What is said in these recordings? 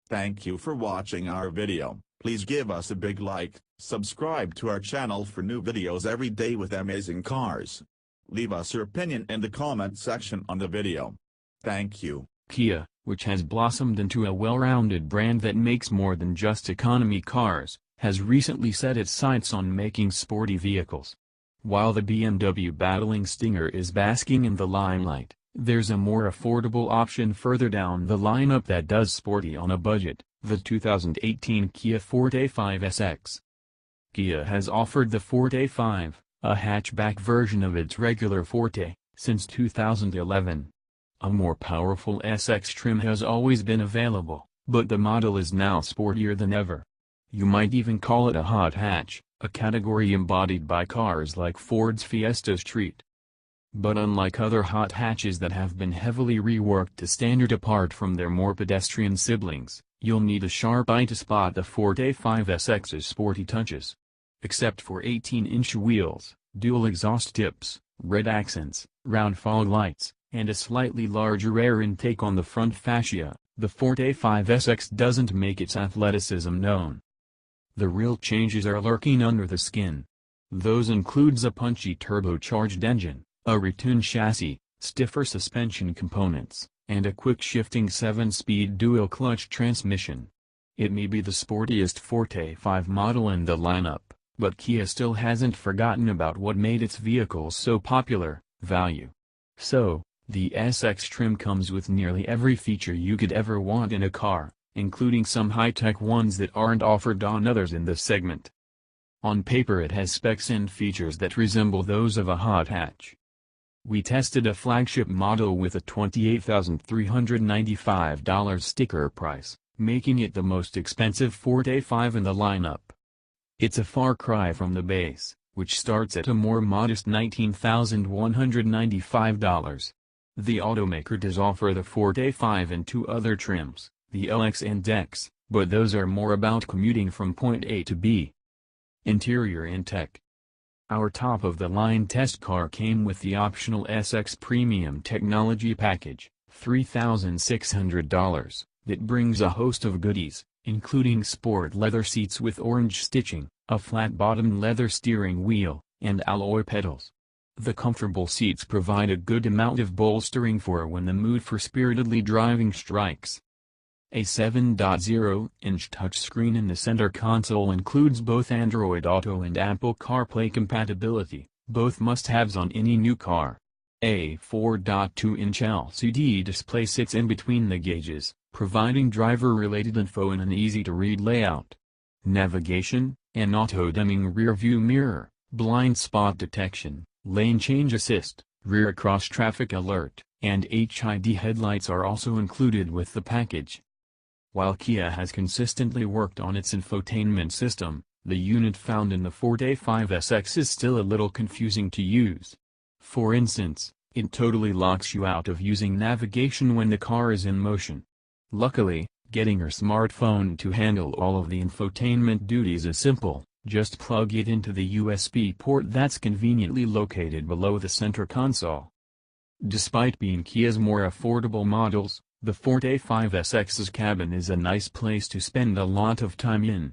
Thank you for watching our video. Please give us a big like, subscribe to our channel for new videos every day with amazing cars. Leave us your opinion in the comment section on the video. Thank you. Kia, which has blossomed into a well-rounded brand that makes more than just economy cars, has recently set its sights on making sporty vehicles. While the BMW-battling Stinger is basking in the limelight, there's a more affordable option further down the lineup that does sporty on a budget, the 2018 Kia Forte5 SX. Kia has offered the Forte5, a hatchback version of its regular Forte, since 2011. A more powerful SX trim has always been available, but the model is now sportier than ever. You might even call it a hot hatch, a category embodied by cars like Ford's Fiesta Street. But unlike other hot hatches that have been heavily reworked to stand apart from their more pedestrian siblings, you'll need a sharp eye to spot the Forte5 SX's sporty touches. Except for 18-inch wheels, dual exhaust tips, red accents, round fog lights, and a slightly larger air intake on the front fascia, the Forte5 SX doesn't make its athleticism known. The real changes are lurking under the skin. Those includes a punchy turbocharged engine, a retuned chassis, stiffer suspension components, and a quick-shifting 7-speed dual-clutch transmission. It may be the sportiest Forte5 model in the lineup, but Kia still hasn't forgotten about what made its vehicles so popular: value. So, the SX trim comes with nearly every feature you could ever want in a car, including some high-tech ones that aren't offered on others in this segment. On paper it has specs and features that resemble those of a hot hatch. We tested a flagship model with a $28,395 sticker price, making it the most expensive Forte5 in the lineup. It's a far cry from the base, which starts at a more modest $19,195. The automaker does offer the Forte5 in two other trims, the LX and X, but those are more about commuting from point A to B. Interior and tech. Our top-of-the-line test car came with the optional SX Premium Technology Package, $3,600, that brings a host of goodies, including sport leather seats with orange stitching, a flat-bottomed leather steering wheel, and alloy pedals. The comfortable seats provide a good amount of bolstering for when the mood for spiritedly driving strikes. A 7.0-inch touchscreen in the center console includes both Android Auto and Apple CarPlay compatibility, both must-haves on any new car. A 4.2-inch LCD display sits in between the gauges, providing driver-related info in an easy-to-read layout. Navigation, an auto-dimming rear-view mirror, blind spot detection, lane change assist, rear cross-traffic alert, and HID headlights are also included with the package. While Kia has consistently worked on its infotainment system, the unit found in the Forte5 SX is still a little confusing to use. For instance, it totally locks you out of using navigation when the car is in motion. Luckily, getting your smartphone to handle all of the infotainment duties is simple. Just plug it into the USB port that's conveniently located below the center console. Despite being Kia's more affordable models, the Forte5 SX's cabin is a nice place to spend a lot of time in.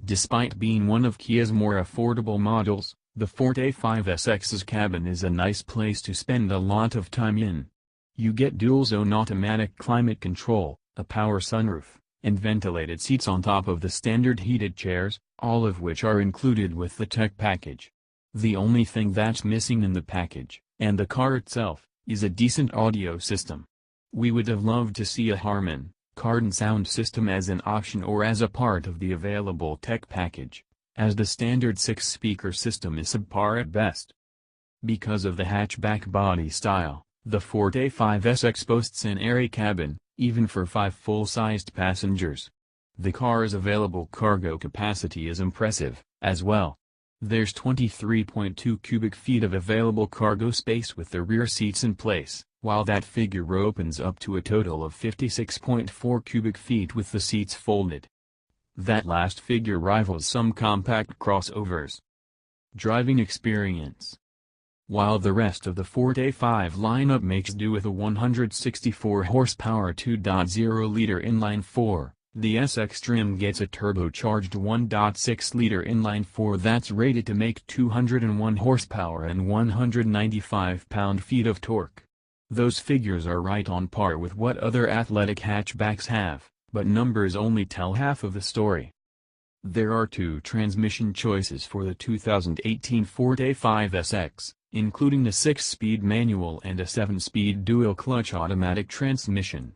Despite being one of Kia's more affordable models, the Forte5 SX's cabin is a nice place to spend a lot of time in. You get dual-zone automatic climate control, a power sunroof, and ventilated seats on top of the standard heated chairs, all of which are included with the tech package. The only thing that's missing in the package, and the car itself, is a decent audio system. We would have loved to see a Harman Kardon sound system as an option or as a part of the available tech package, as the standard 6-speaker system is subpar at best. Because of the hatchback body style, the Forte5 SX boasts an airy cabin, even for 5 full-sized passengers. The car's available cargo capacity is impressive, as well. There's 23.2 cubic feet of available cargo space with the rear seats in place, while that figure opens up to a total of 56.4 cubic feet with the seats folded. That last figure rivals some compact crossovers. Driving experience. While the rest of the Forte5 lineup makes do with a 164 horsepower 2.0-liter inline-4, The SX trim gets a turbocharged 1.6-liter inline-4 that's rated to make 201 horsepower and 195 pound-feet of torque. Those figures are right on par with what other athletic hatchbacks have, but numbers only tell half of the story. There are two transmission choices for the 2018 Forte5 SX, including a 6-speed manual and a 7-speed dual-clutch automatic transmission.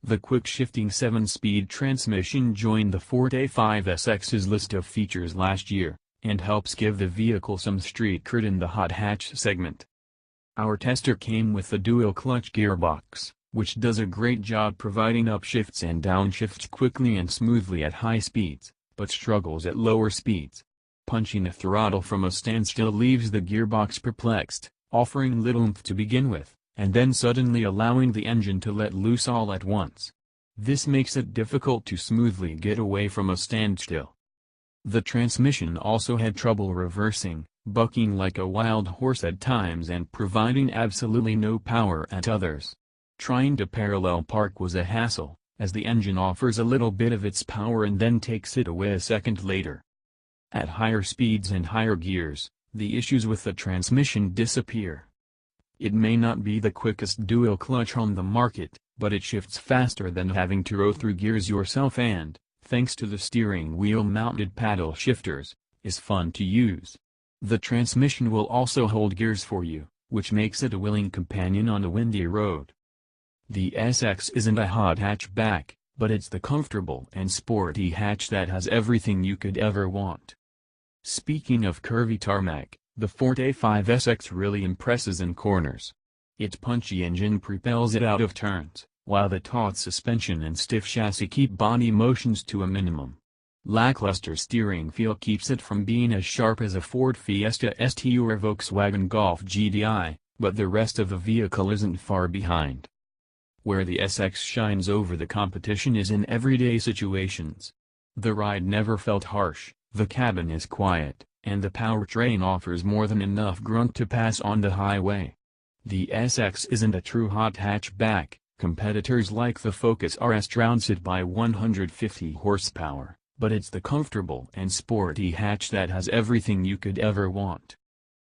The quick-shifting 7-speed transmission joined the Forte5 SX's list of features last year, and helps give the vehicle some street cred in the hot hatch segment. Our tester came with the dual-clutch gearbox, which does a great job providing upshifts and downshifts quickly and smoothly at high speeds, but struggles at lower speeds. Punching the throttle from a standstill leaves the gearbox perplexed, offering little oomph to begin with, and then suddenly allowing the engine to let loose all at once. This makes it difficult to smoothly get away from a standstill. The transmission also had trouble reversing, bucking like a wild horse at times and providing absolutely no power at others. Trying to parallel park was a hassle, as the engine offers a little bit of its power and then takes it away a second later. At higher speeds and higher gears, the issues with the transmission disappear. It may not be the quickest dual clutch on the market, but it shifts faster than having to row through gears yourself and, thanks to the steering wheel mounted paddle shifters, is fun to use. The transmission will also hold gears for you, which makes it a willing companion on a windy road. The SX isn't a hot hatchback, but it's the comfortable and sporty hatch that has everything you could ever want. Speaking of curvy tarmac, the Forte5 SX really impresses in corners. Its punchy engine propels it out of turns, while the taut suspension and stiff chassis keep body motions to a minimum. Lackluster steering feel keeps it from being as sharp as a Ford Fiesta ST or Volkswagen Golf GTI, but the rest of the vehicle isn't far behind. Where the SX shines over the competition is in everyday situations. The ride never felt harsh, the cabin is quiet, and the powertrain offers more than enough grunt to pass on the highway. The SX isn't a true hot hatchback. Competitors like the Focus RS trounced it by 150 horsepower, but it's the comfortable and sporty hatch that has everything you could ever want.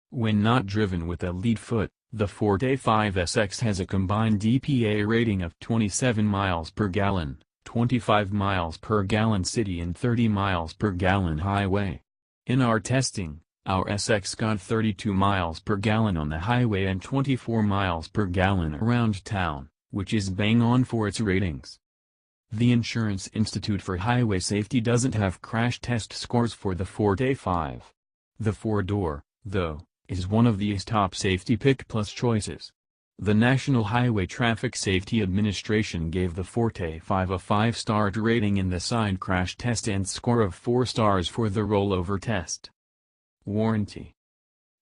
When not driven with a lead foot, the Forte5 SX has a combined EPA rating of 27 miles per gallon, 25 miles per gallon city and 30 miles per gallon highway. In our testing, our SX got 32 miles per gallon on the highway and 24 miles per gallon around town, which is bang on for its ratings. The Insurance Institute for Highway Safety doesn't have crash test scores for the Forte5. The 4-door, though, is one of these top safety pick plus choices. The National Highway Traffic Safety Administration gave the Forte5 a 5-star rating in the side crash test and score of 4 stars for the rollover test. Warranty.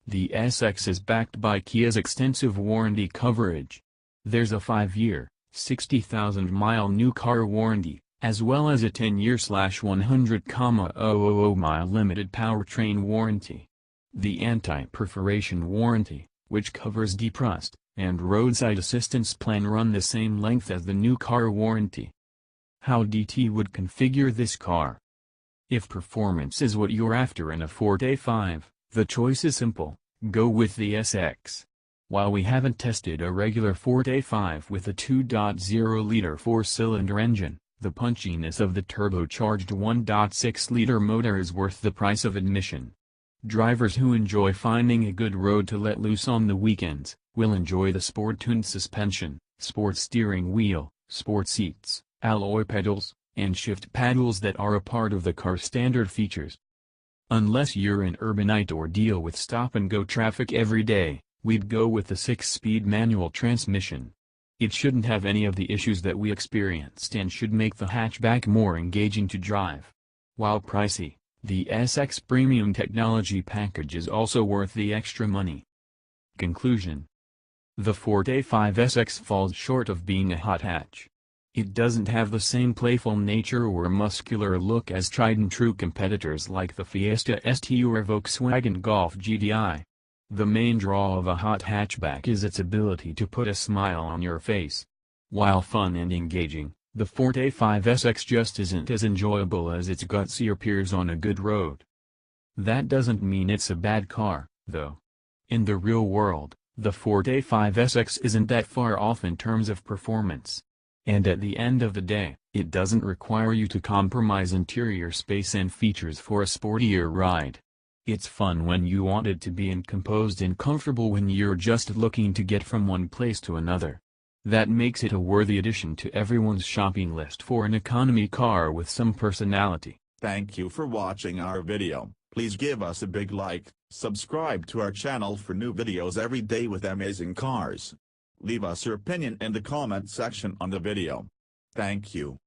The SX is backed by Kia's extensive warranty coverage. There's a 5-year, 60,000-mile new car warranty, as well as a 10-year/100,000-mile limited powertrain warranty. The anti-perforation warranty, which covers defrost and roadside assistance plan, run the same length as the new car warranty. How DT would configure this car? If performance is what you're after in a Forte5, the choice is simple: go with the SX. While we haven't tested a regular Forte5 with a 2.0-liter 4-cylinder engine, the punchiness of the turbocharged 1.6-liter motor is worth the price of admission. Drivers who enjoy finding a good road to let loose on the weekends will enjoy the sport-tuned suspension, sport steering wheel, sport seats, alloy pedals, and shift paddles that are a part of the car's standard features. Unless you're an urbanite or deal with stop-and-go traffic every day, we'd go with the 6-speed manual transmission. It shouldn't have any of the issues that we experienced and should make the hatchback more engaging to drive. While pricey, the SX premium technology package is also worth the extra money. Conclusion. The Forte5 SX falls short of being a hot hatch. It doesn't have the same playful nature or muscular look as tried-and-true competitors like the Fiesta ST or Volkswagen Golf GTI. The main draw of a hot hatchback is its ability to put a smile on your face. While fun and engaging, The Forte 5 SX just isn't as enjoyable as its gutsier peers on a good road. That doesn't mean it's a bad car, though. In the real world, the Forte 5 SX isn't that far off in terms of performance. And at the end of the day, it doesn't require you to compromise interior space and features for a sportier ride. It's fun when you want it to be and composed and comfortable when you're just looking to get from one place to another. That makes it a worthy addition to everyone's shopping list for an economy car with some personality. Thank you for watching our video. Please give us a big like, subscribe to our channel for new videos every day with amazing cars. Leave us your opinion in the comment section on the video. Thank you.